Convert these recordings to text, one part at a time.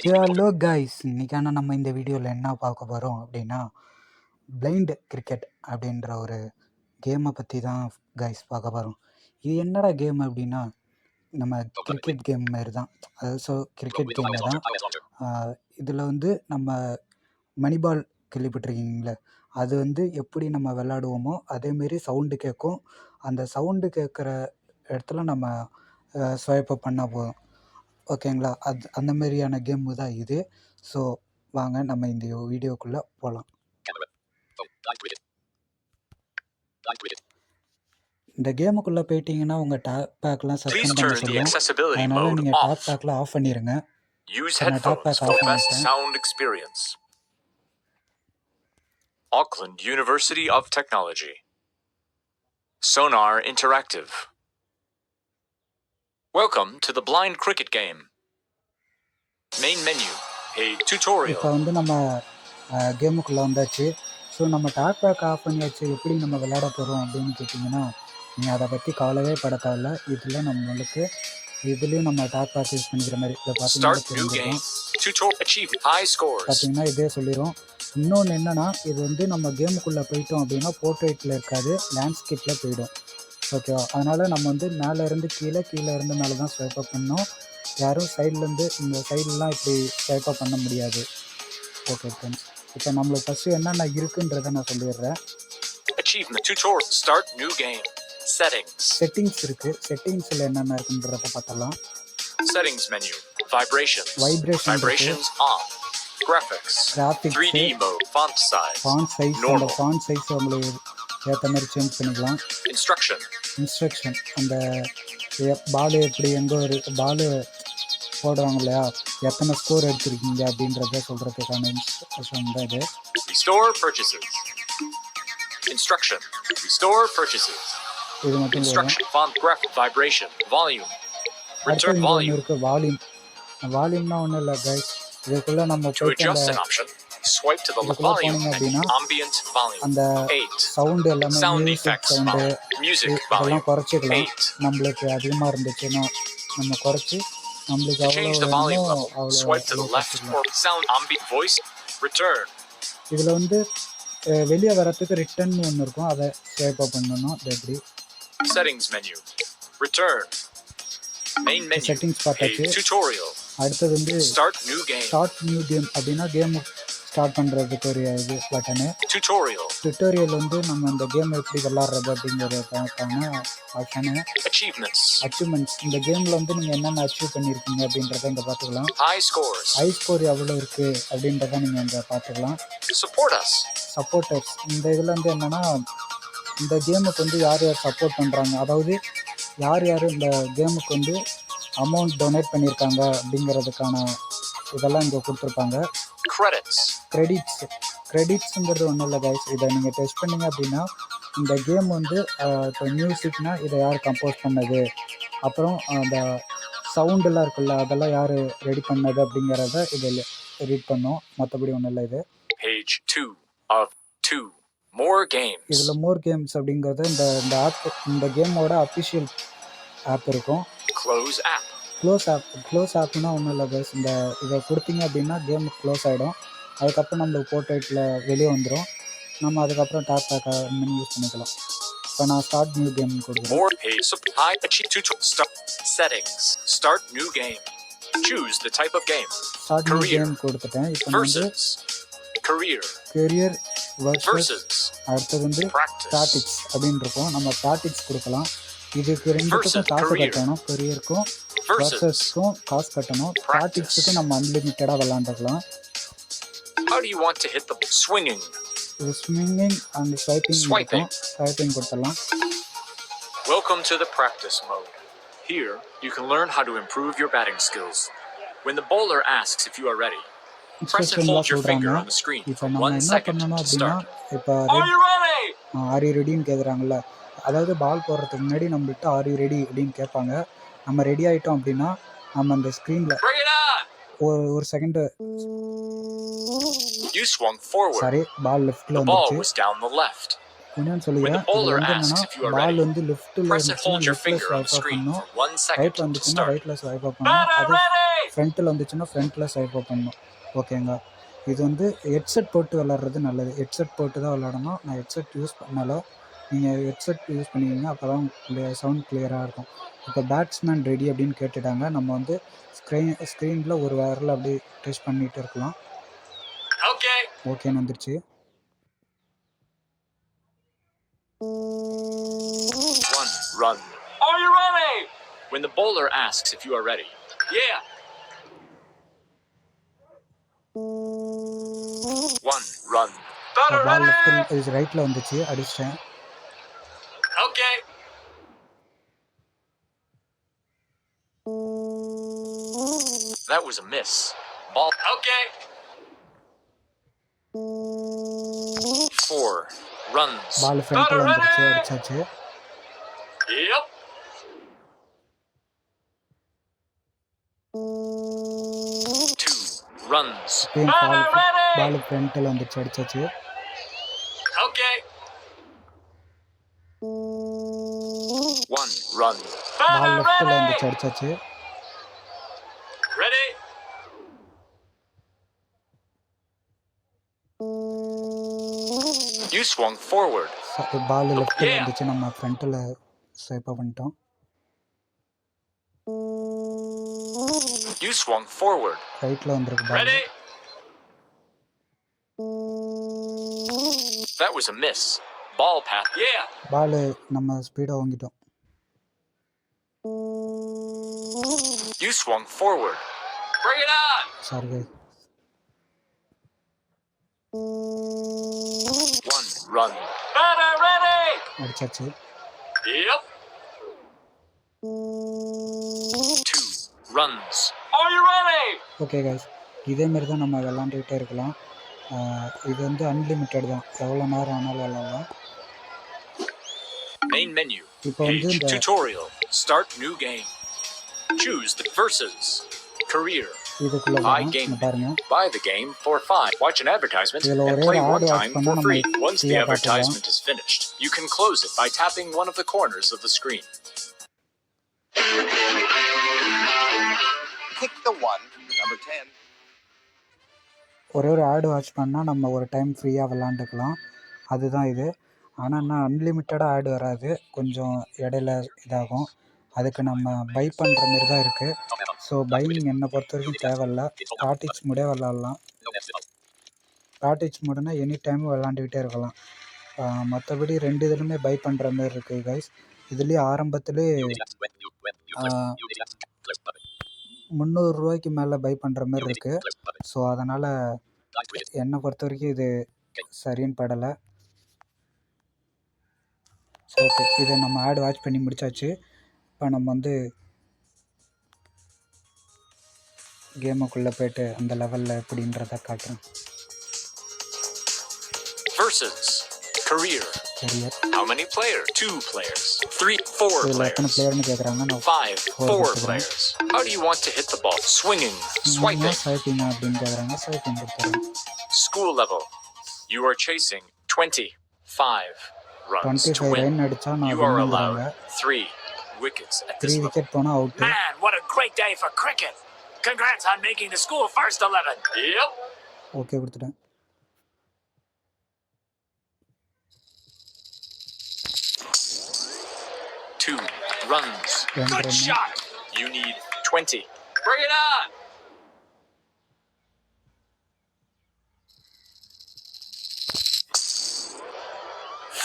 Hello guys, இன்னைக்கான நம்ம இந்த வீடியோவில் என்ன பார்க்க போகிறோம் அப்படின்னா, பிளைண்ட் கிரிக்கெட் அப்படின்ற ஒரு கேமை பற்றி தான் கைஸ் பார்க்க போகிறோம். இது என்னடா கேம் அப்படின்னா, நம்ம கிரிக்கெட் கேம் மாரி தான். அதாவது கிரிக்கெட் கேமில் தான் இதில் வந்து நம்ம மணிபால் கேள்விப்பட்டிருக்கீங்களே, அது வந்து எப்படி நம்ம விளாடுவோமோ அதேமாரி சவுண்டு கேட்கும். அந்த சவுண்டு கேட்குற இடத்துல நம்ம ஸ்வைப் அப் பண்ணால் போதும். ஓகேங்களா? அந்த மாதிரியான கேமு தான் இது. ஸோ வாங்க நம்ம இந்த வீடியோக்குள்ளே போகலாம். இந்த கேமுக்குள்ளே போயிட்டீங்கன்னா உங்கள் டேப் பேக்லாம் சஸ்பெண்ட் பண்ண சொல்லும். அதனால் நீங்கள் டேப் பேக்கில் ஆஃப் பண்ணிடுங்க. நான் டேப் பேக் ஆஃப் பண்ணிட்டேன். Auckland University of Technology. Sonar Interactive. Welcome to the blind cricket game. Main menu. Page tutorial. இப்போ வந்து நம்ம கேமுக்குள்ளே வந்தாச்சு. ஸோ நம்ம டேப் பேக் ஆஃப் பண்ணியாச்சு. எப்படி நம்ம விளையாட போகிறோம் அப்படின்னு கேட்டிங்கன்னா, நீங்கள் அதை பற்றி கவலையே பட தேவையில்ல. இதில் நம்மளுக்கு இதுலேயும் நம்ம டேப் பேக் யூஸ் பண்ணிக்கிற மாதிரி இதை பார்த்தீங்கன்னா இதே சொல்லிடும். இன்னொன்று என்னென்னா, இது வந்து நம்ம கேமுக்குள்ளே போயிட்டோம் அப்படின்னா போர்ட்ரேட்டில் இருக்காது, லேண்ட்ஸ்கேப்பில் போயிடும். ஓகேவா? அதனால் நம்ம வந்து மேலே இருந்து கீழே, கீழே இருந்து மேலே தான் ஸ்வைப் அப் பண்ணோம். யாரும் சைட்லேருந்து இந்த சைட்லாம் இப்படி ஸ்வைப் அப் பண்ண முடியாது. ஓகே ஃப்ரெண்ட்ஸ், இப்போ நம்மளுக்கு ஃபஸ்ட்டு என்னென்ன இருக்குன்றதை நான் சொல்லிடுறேன். செட்டிங்ஸ் இருக்குது. செட்டிங்ஸில் என்னென்ன இருக்குன்றதை பார்த்துடலாம். Settings menu. Vibrations on. Graphics. 3D mode. Font size. அந்த font size உங்களுக்கு ஏற்ற மாதிரி சேஞ்ச் பண்ணிக்கலாம். இன்ஸ்ட்ரக்ஷன் அந்த பால் எப்படி எங்கே ஒரு பால் போடுறாங்க இல்லையா, எத்தனை ஸ்கோர் எடுத்திருக்கீங்க அப்படின்றத சொல்கிறதுக்கான இன்ஸ்ட்ரக்ஷன் தான் இது. Restore purchases. இது மட்டும் instruction, font, graphic, vibration, volume, return volume. இருக்கு வால்யூம்னா ஒன்றும் இல்லை கைஸ், இதுக்குள்ளே நம்ம swipe to the volume and ambient volume. அந்த சவுண்ட் எல்லாமே மியூசிக் இதெல்லாம் குறைச்சிக்கலாம். நம்மளுக்கு அதிகமாக இருந்துச்சுன்னா நம்ம குறைச்சி நம்மளுக்கு அவ்வளோ இதில் வந்து வெளியே வரத்துக்கு ரிட்டர்ன் ஒன்று இருக்கும், அதை ஸ்வைப் அப் பண்ணணும். எப்படி settings menu, return, main menu, settings பார்த்தாச்சு. அடுத்தது வந்து ஸ்டார்ட் நியூ கேம் அப்படின்னா கேம் ஸ்டார்ட் பண்ணுறதுக்கு ஒரு இது பட்டனு. டுட்டோரியல் வந்து நம்ம இந்த கேம் எப்படி விளாட்றது அப்படிங்கிறதுக்கான ஆப்ஷனு. அச்சீவ்மெண்ட்ஸ், இந்த கேமில் வந்து நீங்கள் என்னென்ன அச்சீவ் பண்ணியிருக்கீங்க அப்படின்றத இங்கே பார்த்துக்கலாம். ஹை ஸ்கோர் எவ்வளோ இருக்குது அப்படின்றத நீங்கள் இங்கே பார்த்துக்கலாம். சப்போர்ட்டர்ஸ், இந்த இதில் வந்து என்னென்னா, இந்த கேமுக்கு வந்து யார் யார் சப்போர்ட் பண்ணுறாங்க, அதாவது யார் யார் இந்த கேமுக்கு வந்து அமௌண்ட் டொனேட் பண்ணியிருக்காங்க அப்படிங்கிறதுக்கான இதெல்லாம் இங்கே கொடுத்துருப்பாங்க. கிரெடிட்ஸுங்கிறது ஒன்றும் இல்லை கைஸ், இதை நீங்கள் டெஸ்ட் பண்ணிங்க அப்படின்னா இந்த கேம் வந்து இப்போ மியூசிக்னா இதை யார் கம்போஸ் பண்ணது, அப்புறம் அந்த சவுண்டெல்லாம் இருக்குல்ல அதெல்லாம் யார் ரெடி பண்ணது அப்படிங்கிறத இதில் ரீட் பண்ணோம். மற்றபடி ஒன்றும் இல்லை. இது இதில் மோர் கேம்ஸ் அப்படிங்கிறது இந்த ஆப், இந்த கேமோட அஃபிஷியல் ஆப் இருக்கும். க்ளோஸ் ஆப்னா ஒன்றும் இல்லை கைஸ், இந்த இதை கொடுத்தீங்க அப்படின்னா கேம் க்ளோஸ் ஆகிடும். அதுக்கப்புறம் நம்மளுக்கு போர்ட்ரேட்டில் வெளியே வந்துடும். நம்ம அதுக்கப்புறம் டேப் பேக் யூஸ் பண்ணிக்கலாம். இப்போ நான் ஸ்டார்ட் நியூ கேம் கொடுக்குறேன். ஸ்டார்ட் நியூ கேம் கொடுத்துட்டேன். இப்போ வந்து கெரியர் வர்சஸ் அடுத்தது வந்து ப்ராக்டிக்ஸ் அப்படின்னு இருக்கும். நம்ம ப்ராக்டிக்ஸ் கொடுக்கலாம். இதுக்கு ரெண்டுத்துக்கும் காசு கட்டணும். கெரியருக்கும் வர்சஸ்க்கும் காசு கட்டணும். ப்ராக்டிக்ஸுக்கு நம்ம அன்லிமிட்டடாக விளாண்டுக்கலாம். இது ஸ்விங்கிங் அண்ட் ஸ்வைப்பிங் கொடுத்துடலாம். Welcome to the practice mode. Here you can learn how to improve your batting skills. When the bowler asks if you are ready, press and hold your finger on the screen for 1 second to start. Are you ready ன்னு கேக்குறாங்கல்ல, அதாவது பால் போடுறதுக்கு முன்னாடி நம்மகிட்ட are you ready அப்படின்னு கேட்பாங்க. நம்ம ready ஆகிட்டோம் அப்படின்னா நம்ம அந்த ஸ்க்ரீனில் ஒரு செகண்டு சாரி பால் லெஃப்ட்டில் வந்துச்சு. இன்னொன்னு When the சொல்லிக்கிறேன், இது bowler வந்து asks என்னன்னா if you are ball ready, வந்து லெஃப்ட்டில் press and இருந்துச்சுன்னா hold your லெஃப்ட்டில் finger on the swipe up screen பண்ணணும், for 1 second ரைட்டில் to வந்துச்சுன்னா start. ரைட்டில் ஸ்வைப் அப் பண்ணணும், அதே ஃப்ரண்ட்டில் வந்துச்சுன்னா ஃப்ரண்ட்டில் ஸ்வைப் அப் பண்ணணும். ஓகேங்க. இது வந்து ஹெட்செட் போட்டு விளாட்றது நல்லது. ஹெட்செட் போட்டு தான் விளாடணும். நான் ஹெட்செட் யூஸ் பண்ணல. நீங்கள் ஹெட்செட் யூஸ் பண்ணிக்கிங்க, அப்போ தான் சவுண்ட் கிளியராக இருக்கும். இப்போ பேட்ஸ்மேன் ரெடி அப்படின்னு கேட்டுட்டாங்க. நம்ம வந்து ஸ்க்ரீனில் ஒரு விரல் அப்படியே டச் பண்ணிகிட்டு இருக்கலாம். ஓகேன்னு வந்துருச்சு. One run. Are you ready? When the bowler asks if you are ready. Yeah. One run. பால் லெஃப்ட்டில் ரைட்டில் வந்துச்சு, அடிச்சிட்டேன். Okay. That was a miss. Ball. Okay. 4 runs. பால் ஃப்ரண்ட்டில் வந்துருச்சு, அடிச்சாச்சு. Yep. 2 runs. பால் ஃப்ரண்ட்டில் வந்துருச்சு, அடிச்சாச்சு. Okay. 1 run. பால் லெஃப்ட்டில் வந்துச்சு, அடிச்சாச்சு. Ready? You swung forward. பால் லெஃப்ட்டில் வந்துச்சு, நம்ம ஃப்ரண்ட்டில் ஸ்வைப் பண்ணிட்டோம். You swung forward. ரைட்டில் வந்திருக்கு பால். Ready? That was a miss. Ball path. Yeah. பால் நம்ம ஸ்பீடாக வாங்கிட்டோம். You swung forward. Bring it on. Sorry. 1 run. Batter ready. அடிச்சாச்சு. Yep. 2 runs. Are you ready? Okay guys, இதே மாதிரி தான் நம்ம விளாண்டுக்கிட்டே இருக்கலாம். இது வந்து அன்லிமிட்டட் தான், எவ்வளோ நேரம் ஆனாலும் விளாட்லாம். Main menu. இப்போ வந்து இந்த tutorial. Start new game. Choose the versus. Career. இதுக்குள்ள பாருங்க. Buy the game for $5. Watch an advertisement and play one time for free. Once the advertisement is finished, you can close it by tapping one of the corners of the screen. Pick the one, number 10. ஒரு ஆடு watch பண்ணால் நம்ம ஒரு time ஃப்ரீயாக விளாண்டுக்கலாம். அதுதான் இது. ஆனால் என்ன அன்லிமிட்டடாக ஆடு வராது, கொஞ்சம் இடையில இதாகும். அதுக்கு நம்ம பை பண்ணுற மாரி தான் இருக்குது. ஸோ பையிங் என்னை பொறுத்த வரைக்கும் தேவையில்ல. ஸ்டார்டிக்ஸ் மூடே விளாட்லாம். ஸ்டார்டிக்ஸ் மூடுனா எனி டைமும் விளாண்டுக்கிட்டே இருக்கலாம். மற்றபடி 2 இதுலையுமே பை பண்ணுற மாரி இருக்குது கைஸ். இதுலேயே ஆரம்பத்துலேயே 300 ரூபாய்க்கு மேலே பை பண்ணுற மாதிரி இருக்குது. ஸோ அதனால் என்னை பொறுத்த வரைக்கும் இது சரின்னு படலை. ஸோ ஓகே, இதை நம்ம ஆட் வாட்ச் பண்ணி முடிச்சாச்சு. இப்போ நம்ம வந்து கேமுக்குள்ளே போய்ட்டு அந்த லெவலில் எப்படின்றத காட்டுறேன். Versus. Career. How many players? 2 players. 3, 4 players. 5, 4 players. How do you want to hit the ball? Swinging, swiping. School level. You are chasing 25 runs to win. You are allowed 3 wickets at this level. Man, what a great day for cricket. Congrats on making the school first 11. Yep. Okay, கொடுத்துட்டேன். Two runs. Good shot. You need 20. Bring it on.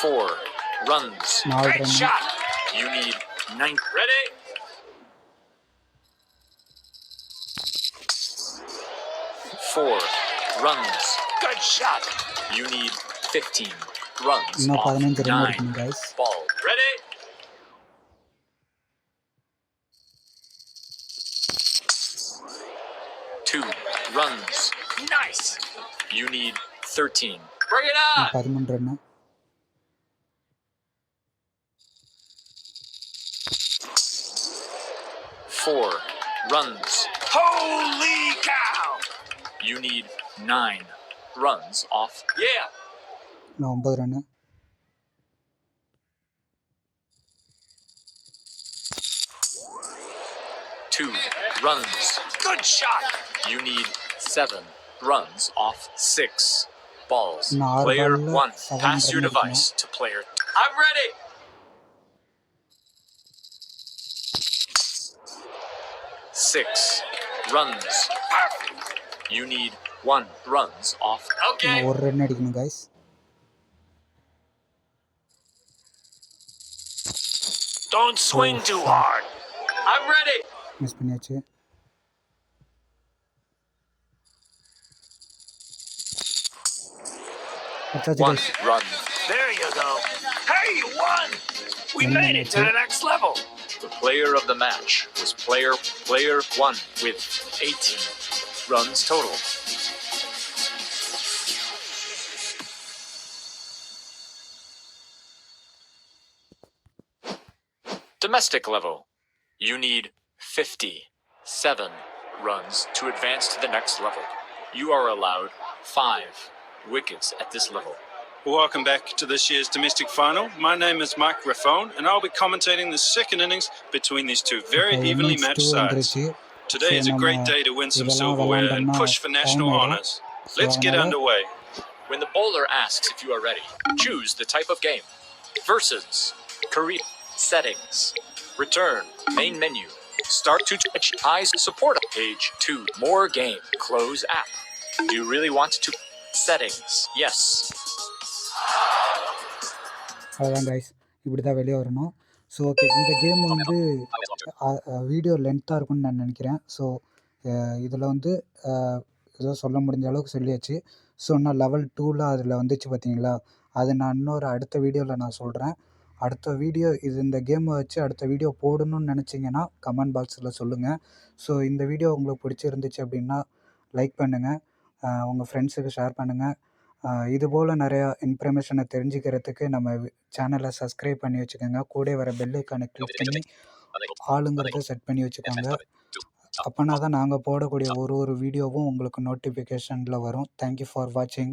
Four runs. Great shot. You need 9. Ready? Four runs. Good shot. You need 15 runs. Off 9 ball. Ready? Two runs. Nice. You need 13. Bring it on. 13 run. Four runs. Holy cow! You need 9 runs off. Yeah. 9 run. runs. Good shot! You need 7 runs off 6 balls. Player 1, pass your device to player. I'm ready! 6 runs. You need 1 runs off. Okay. ஒரு run அடிக்கணும் guys. Don't swing too hard. I'm ready. Miss பண்ணியாச்சு. One run. There you go. Hey, you won! We made it to the next level. The player of the match was player 1 with 18 runs total. Domestic level. You need 57 runs to advance to the next level. You are allowed 5 wickets at this level. Welcome back to this year's domestic final. My name is Mike Raffone and I'll be commentating the second innings between these two very evenly matched sides. Today is a great day to win some silverware and push for national honours. Let's get underway. When the bowler asks if you are ready, choose the type of game. Versus, career, settings, return, main menu, start to eyes support, page 2, more game, close app. Do you really want to settings? Yes. அதான் guys இப்படி தான் வெளியே வரணும். So okay, இந்த game வந்து video லென்த்தாக இருக்கும்னு நான் நினைக்கிறேன். ஸோ இதில் வந்து ஏதோ சொல்ல முடிஞ்ச அளவுக்கு சொல்லியாச்சு. ஸோ நான் லெவல் 2ல் அதில் வந்துச்சு பார்த்தீங்களா, அது நான் இன்னொரு அடுத்த வீடியோவில் நான் சொல்கிறேன். அடுத்த வீடியோ இந்த கேமை வச்சு அடுத்த வீடியோ போடணும்னு நினச்சிங்கன்னா கமெண்ட் பாக்ஸில் சொல்லுங்கள். ஸோ இந்த வீடியோ உங்களுக்கு பிடிச்சிருந்துச்சு அப்படின்னா லைக் பண்ணுங்கள், உங்கள் ஃப்ரெண்ட்ஸுக்கு ஷேர் பண்ணுங்கள். இதுபோல் நிறையா இன்ஃபர்மேஷனை தெரிஞ்சுக்கிறதுக்கு நம்ம சேனலை சப்ஸ்கிரைப் பண்ணி வச்சுக்கோங்க. கூட வர பெல் ஐக்கானை கிளிக் பண்ணி ஆளுங்கிறத செட் பண்ணி வச்சுக்கோங்க. அப்போனா தான் நாங்கள் போடக்கூடிய ஒரு வீடியோவும் உங்களுக்கு நோட்டிஃபிகேஷனில் வரும். தேங்க்யூ ஃபார் வாட்சிங்.